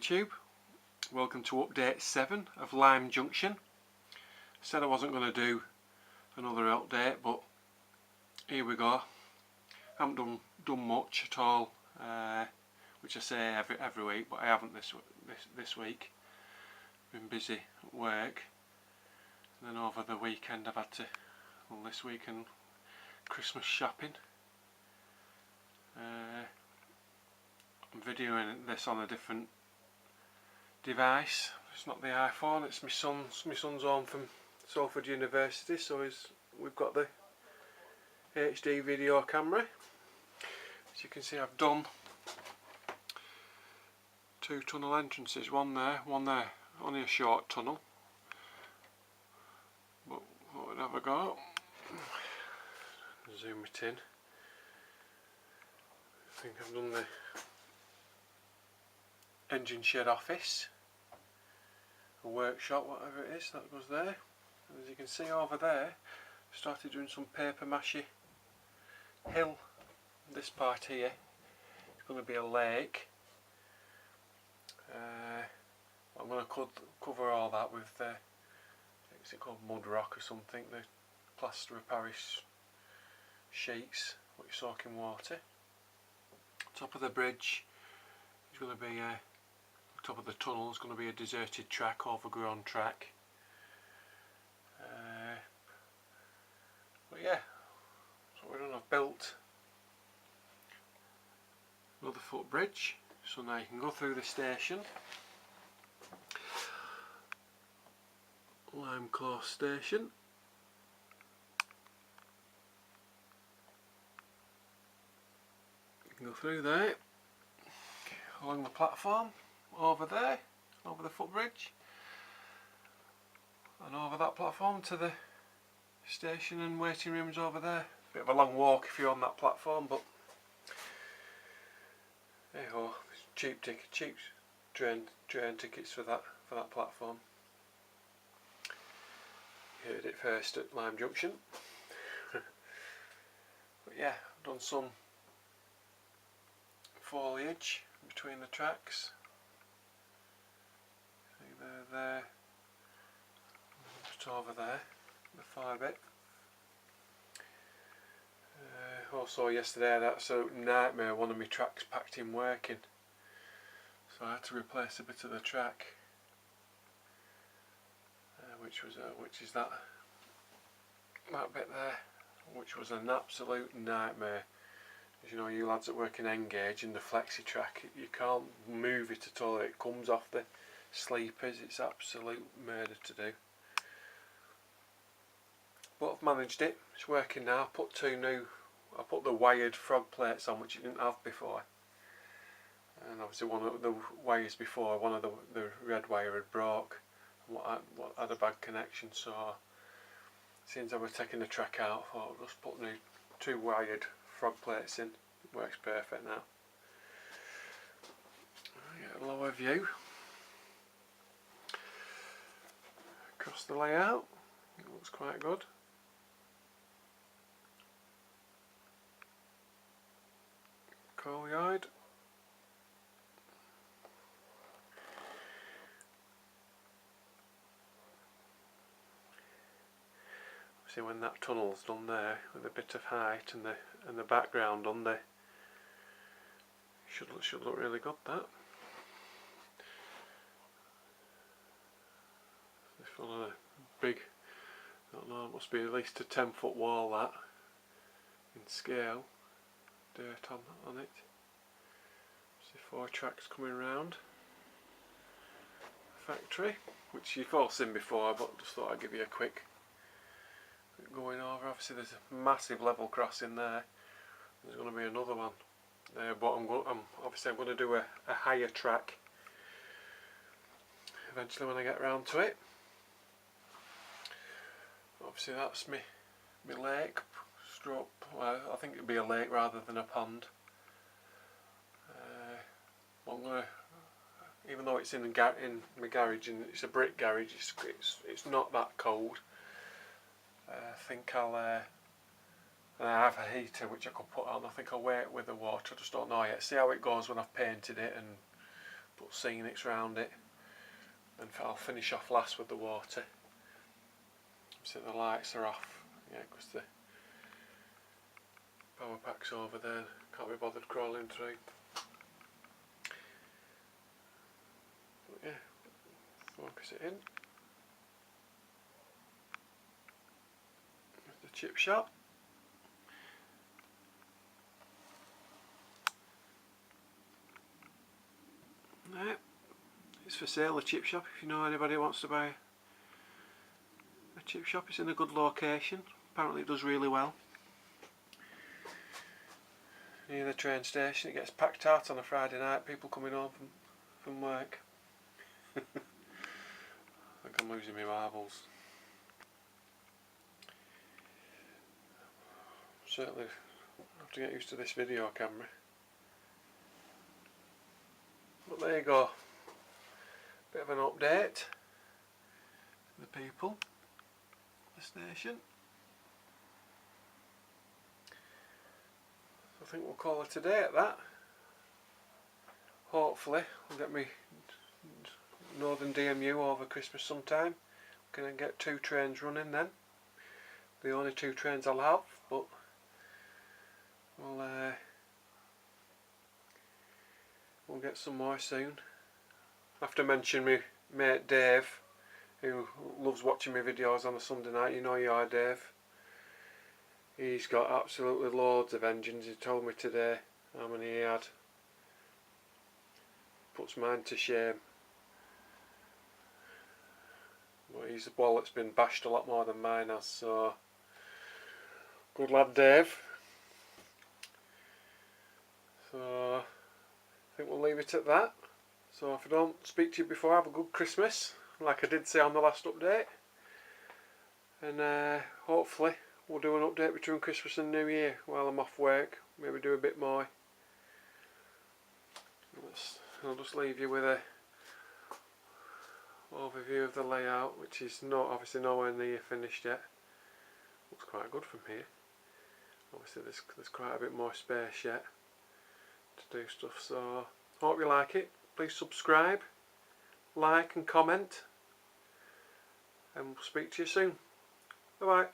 YouTube. Welcome to update 7 of Lime Junction. Said I wasn't going to do another update, but here we go. I haven't done much at all, which I say every week, but I haven't this week. Been busy at work, and then over the weekend I've had to, well, this weekend, Christmas shopping. I'm videoing this on a different device. It's not the iPhone, it's my son's home from Salford University, so we've got the HD video camera. As you can see, I've done 2 tunnel entrances, one there, only a short tunnel, but what would have a go? Zoom it in. I think I've done the engine shed office, a workshop, whatever it is, that goes there. And as you can see over there, I started doing some paper mache hill. This part here is going to be a lake. I'm going to cover all that with is it called mud rock or something, the plaster of Paris sheets which soak in water. Top of the bridge is going to be top of the tunnel is going to be a deserted track, overgrown track. But yeah, that's what we're done. I've built another footbridge, so now you can go through the station. Lime Close Station. You can go through there, along the platform, over there, over the footbridge, and over that platform to the station and waiting rooms over there. Bit of a long walk if you're on that platform, but hey ho, cheap train tickets for that platform. You heard it first at Lime Junction. But yeah, I've done some foliage between the tracks. See there, just over there, the far bit. Also yesterday I had an absolute nightmare, one of my tracks packed in working, so I had to replace a bit of the track, which is that bit there, which was an absolute nightmare. As you know, you lads that work in Engage in the flexi track, you can't move it at all. It comes off the sleepers. It's absolute murder to do. But I've managed it. It's working now. I put the wired frog plates on, which it didn't have before. And obviously one of the wires before, one of the red wire had broke. And what had a bad connection. So since I was taking the track out, I thought I'll just put new 2 wired frog plates in. It works perfect now. Get a lower view across the layout. It looks quite good. Coal yard. See, when that tunnel's done there with a bit of height and the background on there, should look really good. That this one on a big, I don't know, it must be at least a 10-foot wall, that in scale, dirt on it. See 4 tracks coming round the factory, which you've all seen before, but just thought I'd give you a quick going over. Obviously there's a massive level crossing there. There's going to be another one there, but I'm going to do a higher track eventually when I get round to it. Obviously that's my lake stroke. Well, I think it'd be a lake rather than a pond. I'm going to, even though it's in my garage and it's a brick garage, it's not that cold. I think I have a heater which I could put on. I think I'll wait with the water, I just don't know yet. See how it goes when I've painted it and put scenics round it, and I'll finish off last with the water. So the lights are off, yeah, because the power pack's over there, can't be bothered crawling through. But yeah, focus it in. There's the chip shop. Yeah, it's for sale, the chip shop, if you know anybody who wants to buy a chip shop. It's in a good location, apparently it does really well. Near the train station, it gets packed out on a Friday night, people coming home from work. I think I'm losing my marbles. Certainly have to get used to this video camera. But there you go, bit of an update for the people, the station. I think we'll call it a day at that. Hopefully I'll get me Northern DMU over Christmas sometime. Can I get 2 trains running then? The only 2 trains I'll have, but we'll get some more soon. I have to mention my mate Dave, who loves watching my videos on a Sunday night. You know you are, Dave. He's got absolutely loads of engines. He told me today how many he had. Puts mine to shame. But his wallet's been bashed a lot more than mine has, so good lad Dave. So I think we'll leave it at that. So if I don't speak to you before, have a good Christmas, like I did say on the last update. And hopefully we'll do an update between Christmas and New Year while I'm off work. Maybe do a bit more. I'll just leave you with a overview of the layout, which is obviously nowhere near finished yet. Looks quite good from here. Obviously there's quite a bit more space yet to do stuff, so hope you like it. Please subscribe, like and comment, and we'll speak to you soon. Bye bye.